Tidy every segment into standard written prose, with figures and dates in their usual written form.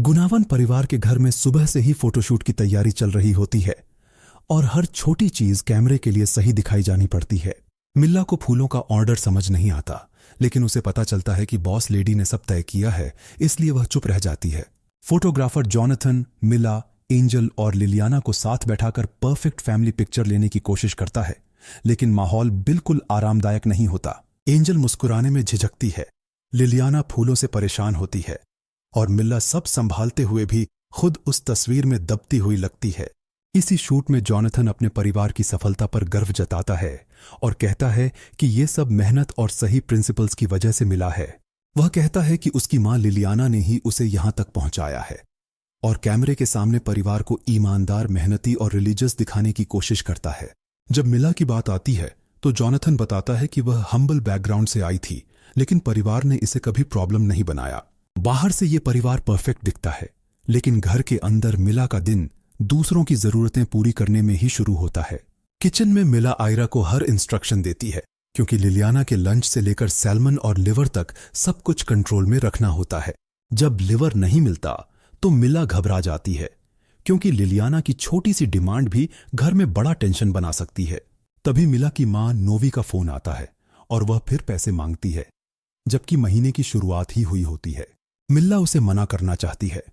गुनावन परिवार के घर में सुबह से ही फोटोशूट की तैयारी चल रही होती है और हर छोटी चीज कैमरे के लिए सही दिखाई जानी पड़ती है। मिल्ला को फूलों का ऑर्डर समझ नहीं आता, लेकिन उसे पता चलता है कि बॉस लेडी ने सब तय किया है, इसलिए वह चुप रह जाती है। फोटोग्राफर जॉनथन, मिला, एंजल और लिलियाना को साथ बैठाकर परफेक्ट फैमिली पिक्चर लेने की कोशिश करता है, लेकिन माहौल बिल्कुल आरामदायक नहीं होता। एंजल मुस्कुराने में झिझकती है, लिलियाना फूलों से परेशान होती है और मिल्ला सब संभालते हुए भी खुद उस तस्वीर में दबती हुई लगती है। इसी शूट में जॉनथन अपने परिवार की सफलता पर गर्व जताता है और कहता है कि ये सब मेहनत और सही प्रिंसिपल्स की वजह से मिला है। वह कहता है कि उसकी मां लिलियाना ने ही उसे यहां तक पहुंचाया है और कैमरे के सामने परिवार को ईमानदार, मेहनती और रिलीजियस दिखाने की कोशिश करता है। जब मिला की बात आती है तो जॉनथन बताता है कि वह हम्बल बैकग्राउंड से आई थी, लेकिन परिवार ने इसे कभी प्रॉब्लम नहीं बनाया। बाहर से ये परिवार परफेक्ट दिखता है, लेकिन घर के अंदर मिला का दिन दूसरों की जरूरतें पूरी करने में ही शुरू होता है। किचन में मिला आयरा को हर इंस्ट्रक्शन देती है, क्योंकि लिलियाना के लंच से लेकर सैल्मन और लिवर तक सब कुछ कंट्रोल में रखना होता है। जब लिवर नहीं मिलता तो मिला घबरा जाती है, क्योंकि लिलियाना की छोटी सी डिमांड भी घर में बड़ा टेंशन बना सकती है। तभी मिला की मां नोवी का फोन आता है और वह फिर पैसे मांगती है, जबकि महीने की शुरुआत ही हुई होती है। मिल्ला उसे मना करना चाहती है,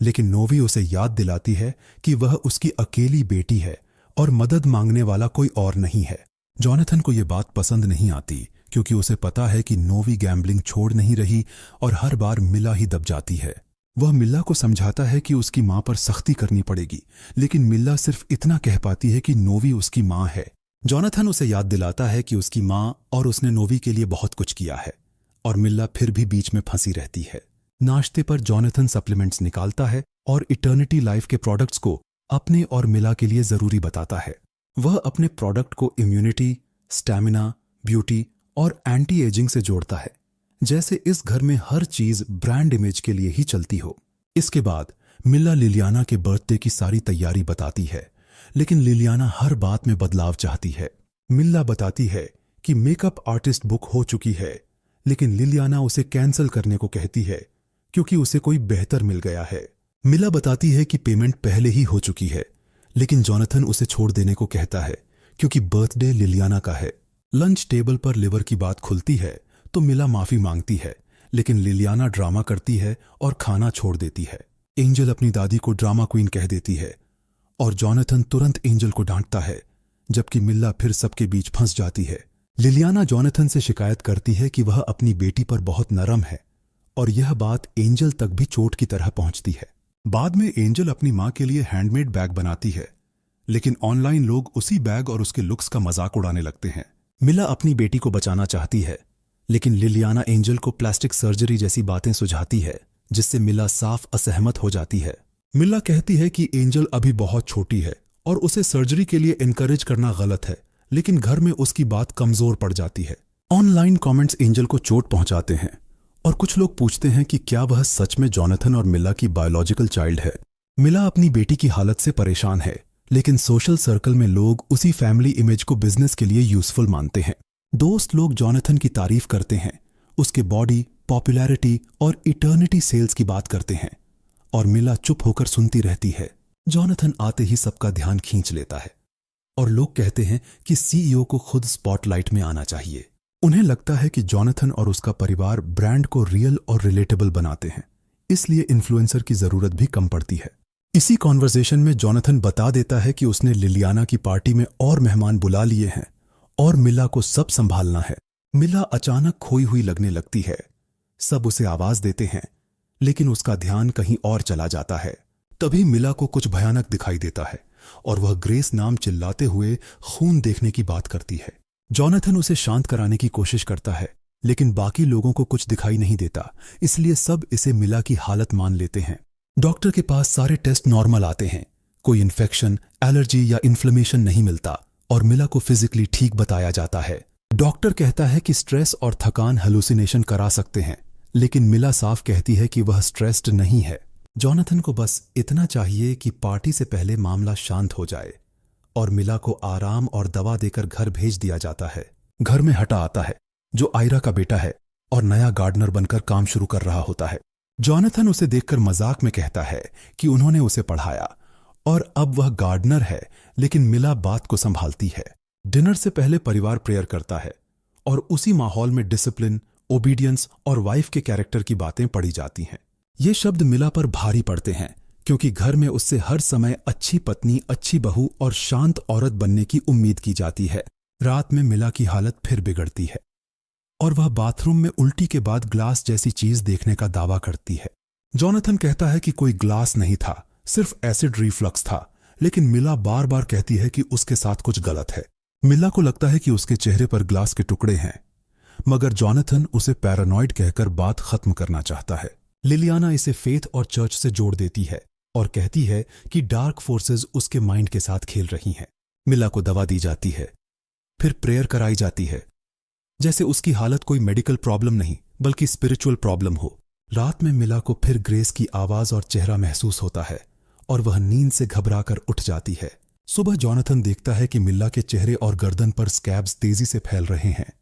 लेकिन नोवी उसे याद दिलाती है कि वह उसकी अकेली बेटी है और मदद मांगने वाला कोई और नहीं है। जॉनथन को यह बात पसंद नहीं आती, क्योंकि उसे पता है कि नोवी गैम्बलिंग छोड़ नहीं रही और हर बार मिला ही दब जाती है। वह मिल्ला को समझाता है कि उसकी मां पर सख्ती करनी पड़ेगी, लेकिन मिल्ला सिर्फ इतना कह पाती है कि नोवी उसकी मां है। जॉनथन उसे याद दिलाता है कि उसकी मां और उसने नोवी के लिए बहुत कुछ किया है, और मिल्ला फिर भी बीच में फंसी रहती है। नाश्ते पर जॉनथन सप्लीमेंट्स निकालता है और इटर्निटी लाइफ के प्रोडक्ट्स को अपने और मिला के लिए जरूरी बताता है। वह अपने प्रोडक्ट को इम्यूनिटी, स्टैमिना, ब्यूटी और एंटी एजिंग से जोड़ता है, जैसे इस घर में हर चीज ब्रांड इमेज के लिए ही चलती हो। इसके बाद मिला लिलियाना के बर्थडे की सारी तैयारी बताती है, लेकिन लिलियाना हर बात में बदलाव चाहती है। मिला बताती है कि मेकअप आर्टिस्ट बुक हो चुकी है, लेकिन लिलियाना उसे कैंसिल करने को कहती है, क्योंकि उसे कोई बेहतर मिल गया है। मिला बताती है कि पेमेंट पहले ही हो चुकी है, लेकिन जॉनथन उसे छोड़ देने को कहता है, क्योंकि बर्थडे लिलियाना का है। लंच टेबल पर लिवर की बात खुलती है तो मिला माफी मांगती है, लेकिन लिलियाना ड्रामा करती है और खाना छोड़ देती है। एंजल अपनी दादी को ड्रामा क्वीन कह देती है और जॉनथन तुरंत एंजल को डांटता है, जबकि मिला फिर सबके बीच फंस जाती है। लिलियाना जॉनथन से शिकायत करती है कि वह अपनी बेटी पर बहुत नरम है, और यह बात एंजल तक भी चोट की तरह पहुंचती है। बाद में एंजल अपनी मां के लिए हैंडमेड बैग बनाती है, लेकिन ऑनलाइन लोग उसी बैग और उसके लुक्स का मजाक उड़ाने लगते हैं। मिला अपनी बेटी को बचाना चाहती है, लेकिन लिलियाना एंजल को प्लास्टिक सर्जरी जैसी बातें सुझाती है, जिससे मिला साफ असहमत हो जाती है। मिला कहती है कि एंजल अभी बहुत छोटी है और उसे सर्जरी के लिए एनकरेज करना गलत है, लेकिन घर में उसकी बात कमजोर पड़ जाती है। ऑनलाइन कमेंट्स एंजल को चोट पहुंचाते हैं और कुछ लोग पूछते हैं कि क्या वह सच में जॉनथन और मिला की बायोलॉजिकल चाइल्ड है। मिला अपनी बेटी की हालत से परेशान है, लेकिन सोशल सर्कल में लोग उसी फैमिली इमेज को बिजनेस के लिए यूजफुल मानते हैं। दोस्त लोग जॉनथन की तारीफ करते हैं, उसके बॉडी, पॉपुलैरिटी और इटर्निटी सेल्स की बात करते हैं, और मिला चुप होकर सुनती रहती है। जॉनथन आते ही सबका ध्यान खींच लेता है और लोग कहते हैं कि सीईओ को खुद स्पॉटलाइट में आना चाहिए। उन्हें लगता है कि जॉनथन और उसका परिवार ब्रांड को रियल और रिलेटेबल बनाते हैं, इसलिए इन्फ्लुएंसर की जरूरत भी कम पड़ती है। इसी कॉन्वर्सेशन में जॉनथन बता देता है कि उसने लिलियाना की पार्टी में और मेहमान बुला लिए हैं और मिला को सब संभालना है। मिला अचानक खोई हुई लगने लगती है। सब उसे आवाज देते हैं, लेकिन उसका ध्यान कहीं और चला जाता है। तभी मिला को कुछ भयानक दिखाई देता है और वह ग्रेस नाम चिल्लाते हुए खून देखने की बात करती है। जॉनथन उसे शांत कराने की कोशिश करता है, लेकिन बाकी लोगों को कुछ दिखाई नहीं देता, इसलिए सब इसे मिला की हालत मान लेते हैं। डॉक्टर के पास सारे टेस्ट नॉर्मल आते हैं, कोई इन्फेक्शन, एलर्जी या इन्फ्लेमेशन नहीं मिलता और मिला को फिजिकली ठीक बताया जाता है। डॉक्टर कहता है कि स्ट्रेस और थकान हेलुसिनेशन करा सकते हैं, लेकिन मिला साफ कहती है कि वह स्ट्रेस्ड नहीं है। जॉनथन को बस इतना चाहिए कि पार्टी से पहले मामला शांत हो जाए, और मिला को आराम और दवा देकर घर भेज दिया जाता है। घर में हटा आता है, जो आयरा का बेटा है और नया गार्डनर बनकर काम शुरू कर रहा होता है। जॉनथन उसे देखकर मजाक में कहता है कि उन्होंने उसे पढ़ाया और अब वह गार्डनर है, लेकिन मिला बात को संभालती है। डिनर से पहले परिवार प्रेयर करता है और उसी माहौल में डिसिप्लिन, ओबीडियंस और वाइफ के कैरेक्टर की बातें पढ़ी जाती हैं। ये शब्द मिला पर भारी पड़ते हैं क्योंकि घर में उससे हर समय अच्छी पत्नी, अच्छी बहू और शांत औरत बनने की उम्मीद की जाती है। रात में मिला की हालत फिर बिगड़ती है और वह बाथरूम में उल्टी के बाद ग्लास जैसी चीज देखने का दावा करती है। जॉनथन कहता है कि कोई ग्लास नहीं था, सिर्फ एसिड रिफ्लक्स था, लेकिन मिला बार बार कहती है कि उसके साथ कुछ गलत है। मिला को लगता है कि उसके चेहरे पर ग्लास के टुकड़े हैं, मगर जॉनथन उसे पैरानॉइड कहकर बात खत्म करना चाहता है। लिलियाना इसे फेथ और चर्च से जोड़ देती है और कहती है कि डार्क फोर्सेस उसके माइंड के साथ खेल रही हैं। मिला को दवा दी जाती है, फिर प्रेयर कराई जाती है, जैसे उसकी हालत कोई मेडिकल प्रॉब्लम नहीं बल्कि स्पिरिचुअल प्रॉब्लम हो। रात में मिला को फिर ग्रेस की आवाज और चेहरा महसूस होता है और वह नींद से घबराकर उठ जाती है। सुबह जॉनथन देखता है कि मिला के चेहरे और गर्दन पर स्कैब्स तेजी से फैल रहे हैं,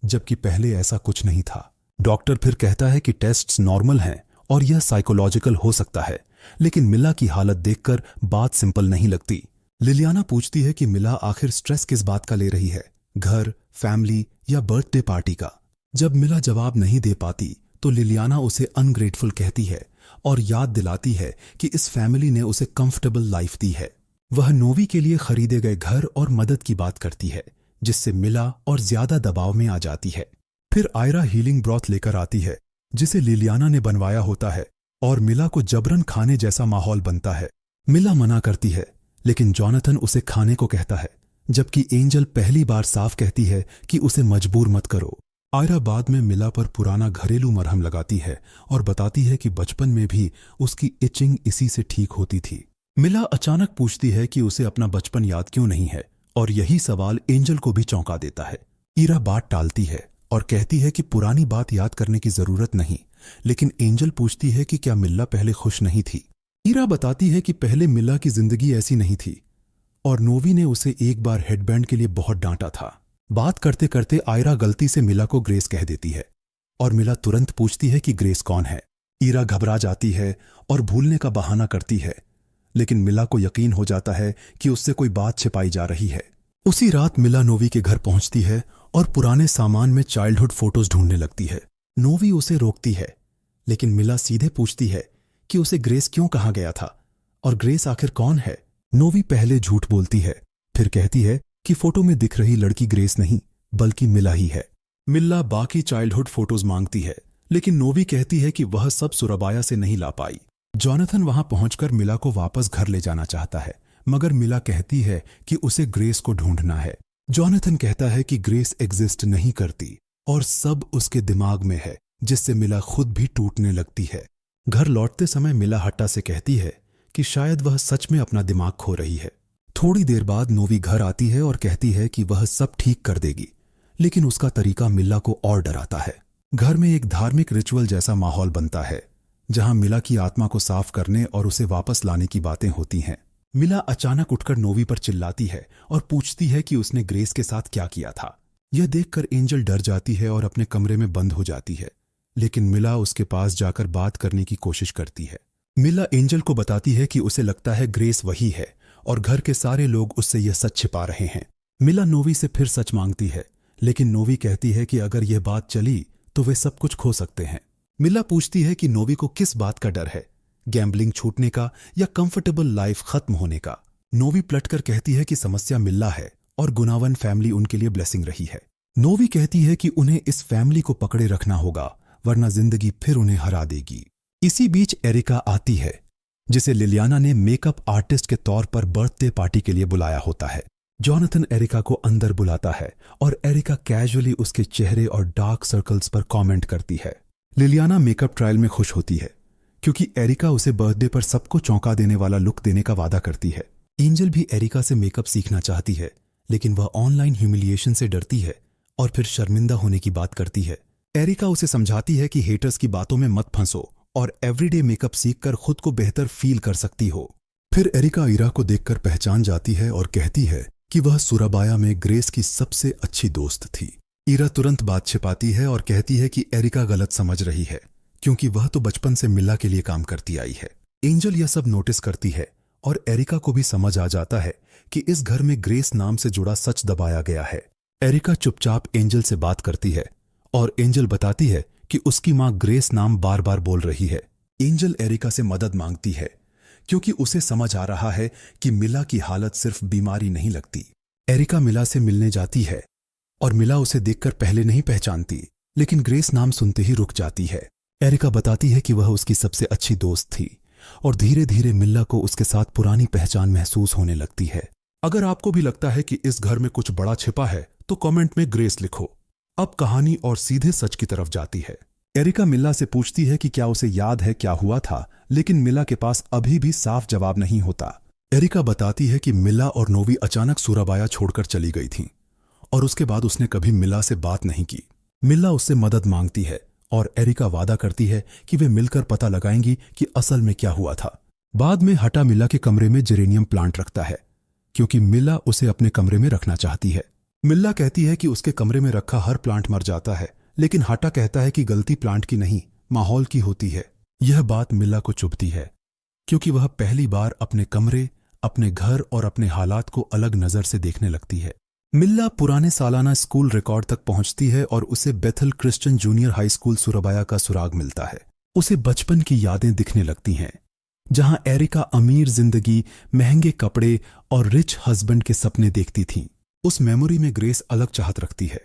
जबकि पहले ऐसा कुछ नहीं था। डॉक्टर फिर कहता है कि टेस्ट्स नॉर्मल हैं और यह साइकोलॉजिकल हो सकता है, लेकिन मिला की हालत देखकर बात सिंपल नहीं लगती। लिलियाना पूछती है कि मिला आखिर स्ट्रेस किस बात का ले रही है, घर, फैमिली या बर्थडे पार्टी का। जब मिला जवाब नहीं दे पाती तो लिलियाना उसे अनग्रेटफुल कहती है और याद दिलाती है कि इस फैमिली ने उसे कंफर्टेबल लाइफ दी है। वह नोवी के लिए खरीदे गए घर और मदद की बात करती है, जिससे मिला और ज्यादा दबाव में आ जाती है। फिर आयरा हीलिंग ब्रॉथ लेकर आती है, जिसे लिलियाना ने बनवाया होता है, और मिला को जबरन खाने जैसा माहौल बनता है। मिला मना करती है, लेकिन जॉनथन उसे खाने को कहता है, जबकि एंजल पहली बार साफ कहती है कि उसे मजबूर मत करो। आयरा बाद में मिला पर पुराना घरेलू मरहम लगाती है और बताती है कि बचपन में भी उसकी इचिंग इसी से ठीक होती थी। मिला अचानक पूछती है कि उसे अपना बचपन याद क्यों नहीं है, और यही सवाल एंजल को भी चौंका देता है। ईरा बात टालती है और कहती है कि पुरानी बात याद करने की जरूरत नहीं, लेकिन एंजल पूछती है कि क्या मिला पहले खुश नहीं थी। ईरा बताती है कि पहले मिला की जिंदगी ऐसी नहीं थी और नोवी ने उसे एक बार हेडबैंड के लिए बहुत डांटा था। बात करते करते आयरा गलती से मिला को ग्रेस कह देती है और मिला तुरंत पूछती है कि ग्रेस कौन है। ईरा घबरा जाती है और भूलने का बहाना करती है, लेकिन मिला को यकीन हो जाता है कि उससे कोई बात छिपाई जा रही है। उसी रात मिला नोवी के घर पहुंचती है और पुराने सामान में चाइल्डहुड फोटोज ढूंढने लगती है। नोवी उसे रोकती है, लेकिन मिला सीधे पूछती है कि उसे ग्रेस क्यों कहा गया था और ग्रेस आखिर कौन है। नोवी पहले झूठ बोलती है, फिर कहती है कि फोटो में दिख रही लड़की ग्रेस नहीं बल्कि मिला ही है। मिला बाकी चाइल्डहुड फोटोज मांगती है, लेकिन नोवी कहती है कि वह सब सुरबाया से नहीं ला पाई। जॉनथन वहां पहुंचकर मिला को वापस घर ले जाना चाहता है, मगर मिला कहती है कि उसे ग्रेस को ढूंढना है। जॉनथन कहता है कि ग्रेस एग्जिस्ट नहीं करती और सब उसके दिमाग में है, जिससे मिला खुद भी टूटने लगती है। घर लौटते समय मिला हट्टा से कहती है कि शायद वह सच में अपना दिमाग खो रही है। थोड़ी देर बाद नोवी घर आती है और कहती है कि वह सब ठीक कर देगी, लेकिन उसका तरीका मिला को और डराता है। घर में एक धार्मिक रिचुअल जैसा माहौल बनता है, जहां मिला की आत्मा को साफ करने और उसे वापस लाने की बातें होती हैं। मिला अचानक उठकर नोवी पर चिल्लाती है और पूछती है कि उसने ग्रेस के साथ क्या किया था। यह देखकर एंजल डर जाती है और अपने कमरे में बंद हो जाती है, लेकिन मिला उसके पास जाकर बात करने की कोशिश करती है। मिला एंजल को बताती है कि उसे लगता है ग्रेस वही है और घर के सारे लोग उससे यह सच छिपा रहे हैं। मिला नोवी से फिर सच मांगती है, लेकिन नोवी कहती है कि अगर यह बात चली तो वे सब कुछ खो सकते हैं। मिला पूछती है कि नोवी को किस बात का डर है, गैम्बलिंग छूटने का या कंफर्टेबल लाइफ खत्म होने का। नोवी पलटकर कहती है कि समस्या मिला है और गुनावन फैमिली उनके लिए ब्लेसिंग रही है। नोवी कहती है कि उन्हें इस फैमिली को पकड़े रखना होगा, वरना जिंदगी फिर उन्हें हरा देगी। इसी बीच एरिका आती है, जिसे लिलियाना ने मेकअप आर्टिस्ट के तौर पर बर्थडे पार्टी के लिए बुलाया होता है। जॉनथन एरिका को अंदर बुलाता है और एरिका कैजुअली उसके चेहरे और डार्क सर्कल्स पर कमेंट करती है। लिलियाना मेकअप ट्रायल में खुश होती है क्योंकि एरिका उसे बर्थडे पर सबको चौंका देने वाला लुक देने का वादा करती है। एंजल भी एरिका से मेकअप सीखना चाहती है, लेकिन वह ऑनलाइन ह्यूमिलिएशन से डरती है और फिर शर्मिंदा होने की बात करती है। एरिका उसे समझाती है कि हेटर्स की बातों में मत फंसो और एवरीडे मेकअप सीखकर खुद को बेहतर फील कर सकती हो। फिर एरिका ईरा को देखकर पहचान जाती है और कहती है कि वह सुराबाया में ग्रेस की सबसे अच्छी दोस्त थी। ईरा तुरंत बात छिपाती है और कहती है कि एरिका गलत समझ रही है, क्योंकि वह तो बचपन से मिला के लिए काम करती आई है। एंजल यह सब नोटिस करती है और एरिका को भी समझ आ जाता है कि इस घर में ग्रेस नाम से जुड़ा सच दबाया गया है। एरिका चुपचाप एंजल से बात करती है और एंजल बताती है कि उसकी मां ग्रेस नाम बार बार बोल रही है। एंजल एरिका से मदद मांगती है क्योंकि उसे समझ आ रहा है कि मिला की हालत सिर्फ बीमारी नहीं लगती। एरिका मिला से मिलने जाती है और मिला उसे देखकर पहले नहीं पहचानती, लेकिन ग्रेस नाम सुनते ही रुक जाती है। एरिका बताती है कि वह उसकी सबसे अच्छी दोस्त थी और धीरे धीरे मिला को उसके साथ पुरानी पहचान महसूस होने लगती है। अगर आपको भी लगता है कि इस घर में कुछ बड़ा छिपा है तो कमेंट में ग्रेस लिखो। अब कहानी और सीधे सच की तरफ जाती है। एरिका मिला से पूछती है कि क्या उसे याद है क्या हुआ था, लेकिन मिला के पास अभी भी साफ जवाब नहीं होता। एरिका बताती है कि मिला और नोवी अचानक सूराबाया छोड़कर चली गई थीं और उसके बाद उसने कभी मिला से बात नहीं की। मिला उससे मदद मांगती है और एरिका वादा करती है कि वे मिलकर पता लगाएंगी कि असल में क्या हुआ था। बाद में हटा मिला के कमरे में जेरेनियम प्लांट रखता है क्योंकि मिला उसे अपने कमरे में रखना चाहती है। मिला कहती है कि उसके कमरे में रखा हर प्लांट मर जाता है, लेकिन हटा कहता है कि गलती प्लांट की नहीं, माहौल की होती है। यह बात मिला को चुभती है क्योंकि वह पहली बार अपने कमरे, अपने घर और अपने हालात को अलग नजर से देखने लगती है। मिल्ला पुराने सालाना स्कूल रिकॉर्ड तक पहुंचती है और उसे Bethel Christian junior high school Surabaya का सुराग मिलता है। उसे बचपन की यादें दिखने लगती हैं, जहां एरिका अमीर जिंदगी, महंगे कपड़े और रिच हस्बैंड के सपने देखती थी। उस मेमोरी में ग्रेस अलग चाहत रखती है।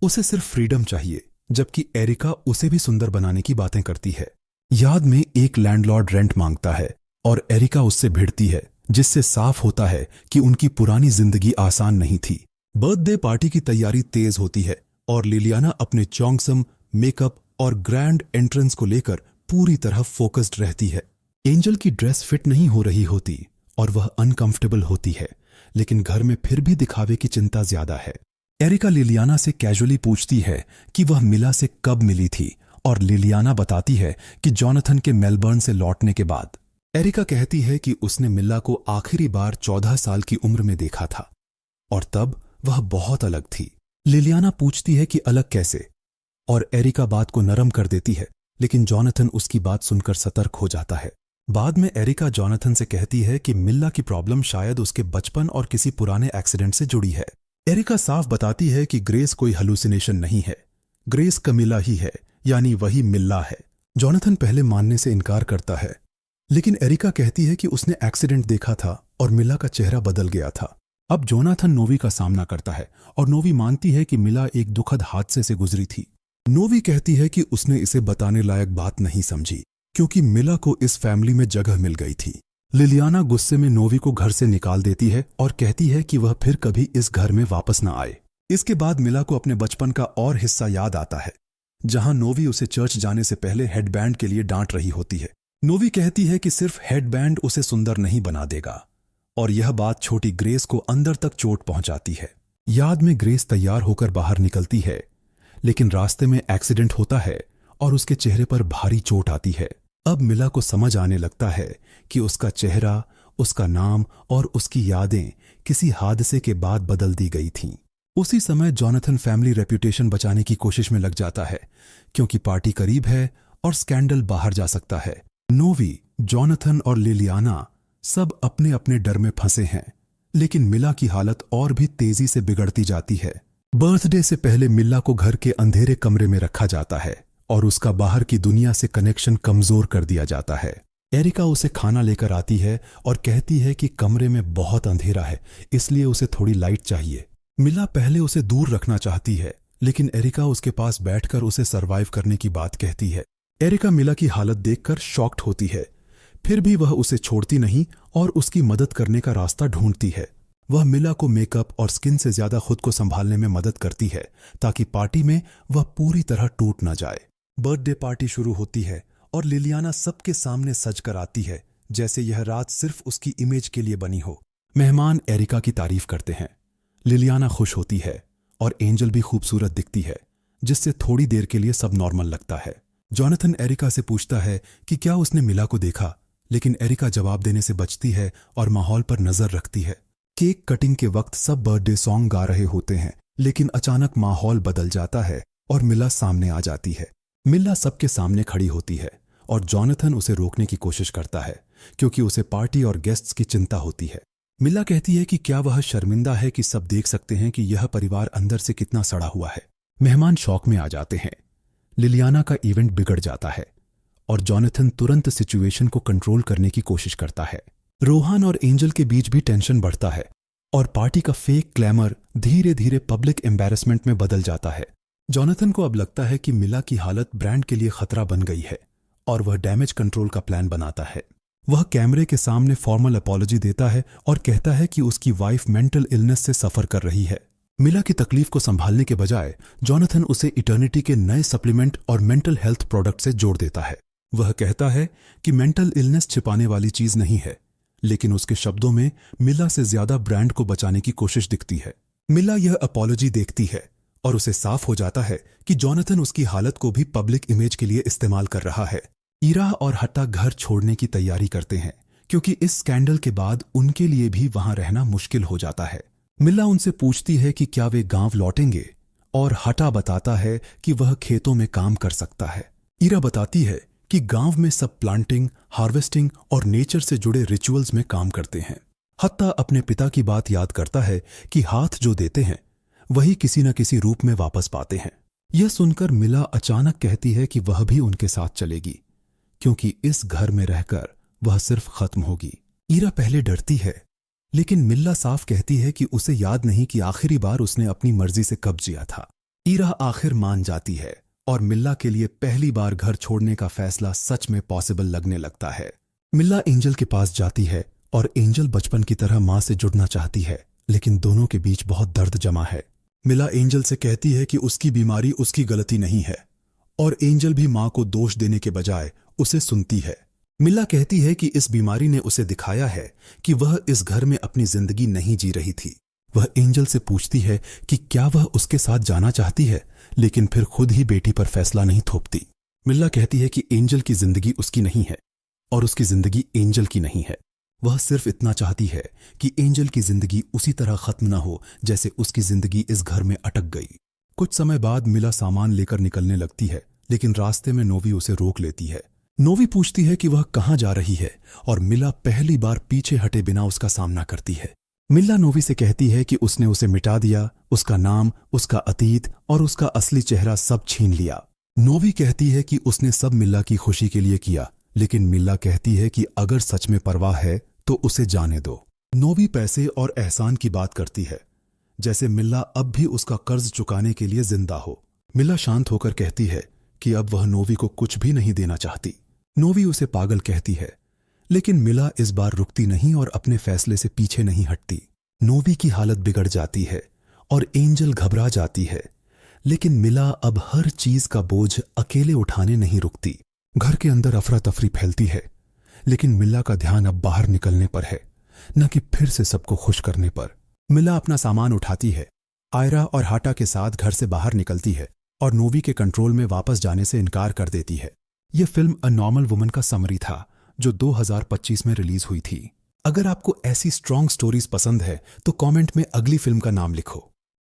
उसे सिर्फ फ्रीडम चाहिए, जबकि एरिका उसे भी सुंदर बनाने की बातें करती है। याद में एक लैंडलॉर्ड रेंट मांगता है और एरिका उससे भिड़ती है, जिससे साफ होता है कि उनकी पुरानी जिंदगी आसान नहीं थी। बर्थडे पार्टी की तैयारी तेज होती है और लिलियाना अपने चौंगसम, मेकअप और ग्रैंड एंट्रेंस को लेकर पूरी तरह फोकस्ड रहती है। एंजल की ड्रेस फिट नहीं हो रही होती और वह अनकंफर्टेबल होती है, लेकिन घर में फिर भी दिखावे की चिंता ज्यादा है। एरिका लिलियाना से कैजुअली पूछती है कि वह मिला से कब मिली थी और लिलियाना बताती है कि जॉनथन के मेलबर्न से लौटने के बाद। एरिका कहती है कि उसने मिला को आखिरी बार 14 साल की उम्र में देखा था और तब वह बहुत अलग थी। लिलियाना पूछती है कि अलग कैसे, और एरिका बात को नरम कर देती है, लेकिन जॉनथन उसकी बात सुनकर सतर्क हो जाता है। बाद में एरिका जॉनथन से कहती है कि मिल्ला की प्रॉब्लम शायद उसके बचपन और किसी पुराने एक्सीडेंट से जुड़ी है। एरिका साफ बताती है कि ग्रेस कोई हेलुसिनेशन नहीं है, ग्रेस कमिला ही है, यानी वही मिल्ला है। जॉनथन पहले मानने से इनकार करता है, लेकिन एरिका कहती है कि उसने एक्सीडेंट देखा था और मिला का चेहरा बदल गया था। अब जोनाथन नोवी का सामना करता है और नोवी मानती है कि मिला एक दुखद हादसे से गुजरी थी। नोवी कहती है कि उसने इसे बताने लायक बात नहीं समझी क्योंकि मिला को इस फैमिली में जगह मिल गई थी। लिलियाना गुस्से में नोवी को घर से निकाल देती है और कहती है कि वह फिर कभी इस घर में वापस न आए। इसके बाद मिला को अपने बचपन का और हिस्सा याद आता है, जहां नोवी उसे चर्च जाने से पहले हेडबैंड के लिए डांट रही होती है। नोवी कहती है कि सिर्फ हेडबैंड उसे सुंदर नहीं बना देगा, और यह बात छोटी ग्रेस को अंदर तक चोट पहुंचाती है। याद में ग्रेस तैयार होकर बाहर निकलती है, लेकिन रास्ते में एक्सीडेंट होता है और उसके चेहरे पर भारी चोट आती है। अब मिला को समझ आने लगता है कि उसका चेहरा, उसका नाम और उसकी यादें किसी हादसे के बाद बदल दी गई थीं। उसी समय जॉनथन फैमिली रेप्यूटेशन बचाने की कोशिश में लग जाता है, क्योंकि पार्टी करीब है और स्कैंडल बाहर जा सकता है। नोवी, जॉनथन और लिलियाना सब अपने अपने डर में फंसे हैं, लेकिन मिला की हालत और भी तेजी से बिगड़ती जाती है। बर्थडे से पहले मिला को घर के अंधेरे कमरे में रखा जाता है और उसका बाहर की दुनिया से कनेक्शन कमजोर कर दिया जाता है। एरिका उसे खाना लेकर आती है और कहती है कि कमरे में बहुत अंधेरा है, इसलिए उसे थोड़ी लाइट चाहिए। मिला पहले उसे दूर रखना चाहती है, लेकिन एरिका उसके पास बैठकर उसे सरवाइव करने की बात कहती है। एरिका मिला की हालत देखकर शॉक्ड होती है, फिर भी वह उसे छोड़ती नहीं और उसकी मदद करने का रास्ता ढूंढती है। वह मिला को मेकअप और स्किन से ज्यादा खुद को संभालने में मदद करती है, ताकि पार्टी में वह पूरी तरह टूट न जाए। बर्थडे पार्टी शुरू होती है और लिलियाना सबके सामने सज कर आती है, जैसे यह रात सिर्फ उसकी इमेज के लिए बनी हो। मेहमान एरिका की तारीफ करते हैं, लिलियाना खुश होती है और एंजल भी खूबसूरत दिखती है, जिससे थोड़ी देर के लिए सब नॉर्मल लगता है। जॉनथन एरिका से पूछता है कि क्या उसने मिला को देखा, लेकिन एरिका जवाब देने से बचती है और माहौल पर नजर रखती है। केक कटिंग के वक्त सब बर्थडे सॉन्ग गा रहे होते हैं, लेकिन अचानक माहौल बदल जाता है और मिला सामने आ जाती है। मिल्ला सबके सामने खड़ी होती है और जॉनथन उसे रोकने की कोशिश करता है क्योंकि उसे पार्टी और गेस्ट्स की चिंता होती है। मिल्ला कहती है कि क्या वह शर्मिंदा है कि सब देख सकते हैं कि यह परिवार अंदर से कितना सड़ा हुआ है। मेहमान शौक में आ जाते हैं। लिलियाना का इवेंट बिगड़ जाता है और जॉनथन तुरंत सिचुएशन को कंट्रोल करने की कोशिश करता है। रोहान और एंजल के बीच भी टेंशन बढ़ता है और पार्टी का फेक ग्लैमर धीरे धीरे पब्लिक एम्बैरेसमेंट में बदल जाता है। जॉनथन को अब लगता है कि मिला की हालत ब्रांड के लिए खतरा बन गई है और वह डैमेज कंट्रोल का प्लान बनाता है। वह कैमरे के सामने फॉर्मल अपॉलॉजी देता है और कहता है कि उसकी वाइफ मेंटल इलनेस से सफर कर रही है। मिला की तकलीफ को संभालने के बजाय जॉनथन उसे इटर्निटी के नए सप्लीमेंट और मेंटल हेल्थ प्रोडक्ट से जोड़ देता है। वह कहता है कि मेंटल इलनेस छिपाने वाली चीज नहीं है, लेकिन उसके शब्दों में मिला से ज्यादा ब्रांड को बचाने की कोशिश दिखती है। मिला यह अपॉलॉजी देखती है और उसे साफ हो जाता है कि जॉनथन उसकी हालत को भी पब्लिक इमेज के लिए इस्तेमाल कर रहा है। ईरा और हट्टा घर छोड़ने की तैयारी करते हैं क्योंकि इस स्कैंडल के बाद उनके लिए भी वहां रहना मुश्किल हो जाता है। मिला उनसे पूछती है कि क्या वे गांव लौटेंगे और हट्टा बताता है कि वह खेतों में काम कर सकता है। ईरा बताती है कि गांव में सब प्लांटिंग, हार्वेस्टिंग और नेचर से जुड़े रिचुअल्स में काम करते हैं। हट्टा अपने पिता की बात याद करता है कि हाथ जो देते हैं वही किसी न किसी रूप में वापस पाते हैं। यह सुनकर मिला अचानक कहती है कि वह भी उनके साथ चलेगी क्योंकि इस घर में रहकर वह सिर्फ खत्म होगी। ईरा पहले डरती है, लेकिन मिल्ला साफ कहती है कि उसे याद नहीं कि आखिरी बार उसने अपनी मर्जी से कब जिया था। ईरा आखिर मान जाती है और मिल्ला के लिए पहली बार घर छोड़ने का फैसला सच में पॉसिबल लगने लगता है। मिल्ला एंजल के पास जाती है और एंजल बचपन की तरह मां से जुड़ना चाहती है, लेकिन दोनों के बीच बहुत दर्द जमा है। मिल्ला एंजल से कहती है कि उसकी बीमारी उसकी गलती नहीं है और एंजल भी मां को दोष देने के बजाय उसे सुनती है। मिल्ला कहती है कि इस बीमारी ने उसे दिखाया है कि वह इस घर में अपनी जिंदगी नहीं जी रही थी। वह एंजल से पूछती है कि क्या वह उसके साथ जाना चाहती है, लेकिन फिर खुद ही बेटी पर फैसला नहीं थोपती। मिल्ला कहती है कि एंजल की जिंदगी उसकी नहीं है और उसकी जिंदगी एंजल की नहीं है। वह सिर्फ इतना चाहती है कि एंजल की जिंदगी उसी तरह खत्म न हो जैसे उसकी जिंदगी इस घर में अटक गई। कुछ समय बाद मिला सामान लेकर निकलने लगती है, लेकिन रास्ते में नोवी उसे रोक लेती है। नोवी पूछती है कि वह कहाँ जा रही है और मिला पहली बार पीछे हटे बिना उसका सामना करती है। मिल्ला नोवी से कहती है कि उसने उसे मिटा दिया, उसका नाम, उसका अतीत और उसका असली चेहरा सब छीन लिया। नोवी कहती है कि उसने सब मिल्ला की खुशी के लिए किया, लेकिन मिल्ला कहती है कि अगर सच में परवाह है तो उसे जाने दो। नोवी पैसे और एहसान की बात करती है, जैसे मिल्ला अब भी उसका कर्ज चुकाने के लिए जिंदा हो। मिल्ला शांत होकर कहती है कि अब वह नोवी को कुछ भी नहीं देना चाहती। नोवी उसे पागल कहती है, लेकिन मिला इस बार रुकती नहीं और अपने फैसले से पीछे नहीं हटती। नोवी की हालत बिगड़ जाती है और एंजल घबरा जाती है, लेकिन मिला अब हर चीज का बोझ अकेले उठाने नहीं रुकती। घर के अंदर अफरा तफरी फैलती है, लेकिन मिला का ध्यान अब बाहर निकलने पर है, न कि फिर से सबको खुश करने पर। मिला अपना सामान उठाती है, आयरा और हाटा के साथ घर से बाहर निकलती है और नोवी के कंट्रोल में वापस जाने से इनकार कर देती है। यह फिल्म अ नॉर्मल वुमन का समरी था जो 2025 में रिलीज हुई थी। अगर आपको ऐसी स्ट्रॉन्ग स्टोरीज पसंद है तो कमेंट में अगली फिल्म का नाम लिखो।